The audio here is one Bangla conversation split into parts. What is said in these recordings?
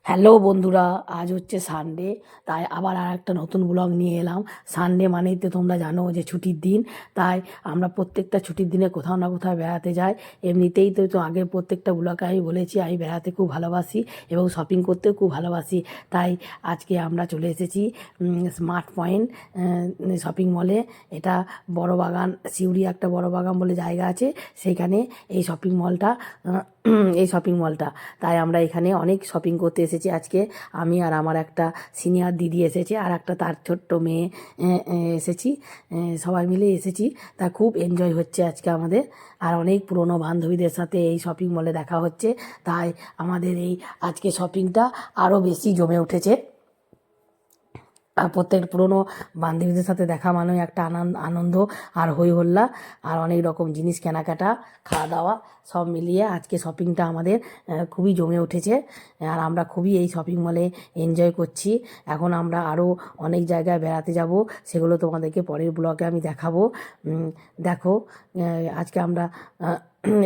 হ্যালো বন্ধুরা, আজ হচ্ছে সানডে। তাই আবার আর একটা নতুন ব্লগ নিয়ে এলাম। সানডে মানেই তো তোমরা জানো যে ছুটির দিন। তাই আমরা প্রত্যেকটা ছুটির দিনে কোথাও না কোথাও বেড়াতে যাই। এমনিতেই তো আগে প্রত্যেকটা ব্লগে আমি বলেছি আমি বেড়াতে খুব ভালোবাসি এবং শপিং করতেও খুব ভালোবাসি। তাই আজকে আমরা চলে এসেছি স্মার্ট পয়েন্ট শপিং মলে। এটা বড় বাগান, সিউড়ি একটা বড় বাগান বলে জায়গা আছে, সেইখানে এই শপিং মলটা। এই শপিং মলটা তাই আমরা এখানে অনেক শপিং করতে এসেছি আজকে। আমি আর আমার একটা সিনিয়র দিদি এসেছে, আর একটা তার ছোট্ট মেয়ে এসেছি। সবাই মিলে এসেছি। তা খুব এনজয় হচ্ছে আজকে আমাদের। আর অনেক পুরনো বান্ধবীদের সাথে এই শপিং মলে দেখা হচ্ছে। তাই আমাদের এই আজকে শপিংটা আরও বেশি জমে উঠেছে। আর প্রত্যেক পুরনো বান্ধবীদের সাথে দেখা মানে একটা আনন্দ আর হই হল্লা আর অনেক রকম জিনিস কেনাকাটা, খাওয়া দাওয়া সব মিলিয়ে আজকে শপিংটা আমাদের খুবই জমে উঠেছে। আর আমরা খুবই এই শপিং মলে এনজয় করছি। এখন আমরা আরও অনেক জায়গায় বেড়াতে যাব, সেগুলো তোমাদেরকে পরের ব্লগে আমি দেখাবো। দেখো, আজকে আমরা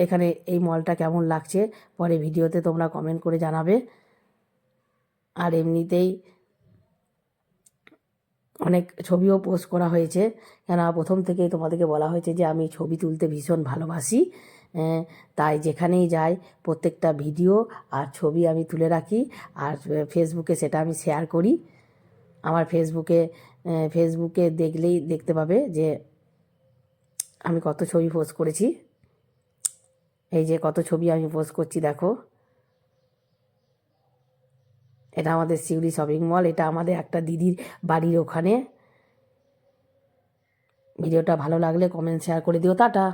এখানে এই মলটা কেমন লাগছে পরে ভিডিওতে তোমরা কমেন্ট করে জানাবে। আর এমনিতেই অনেক ছবিও পোস্ট করা হয়েছে, কেন প্রথম থেকেই তোমাদেরকে বলা হয়েছে যে আমি ছবি তুলতে ভীষণ ভালোবাসি। তাই যেখানেই যাই প্রত্যেকটা ভিডিও আর ছবি আমি তুলে রাখি, আর ফেসবুকে সেটা আমি শেয়ার করি। আমার ফেসবুকে দেখলেই দেখতে পাবে যে আমি কত ছবি পোস্ট করেছি। এই যে কত ছবি আমি পোস্ট করছি দেখো। এটা আমাদের সিউড়ি শপিং মল, এটা আমাদের একটা দিদির বাড়ির ওখানে। ভিডিওটা ভালো লাগলে কমেন্ট শেয়ার করে দিও। টাটা।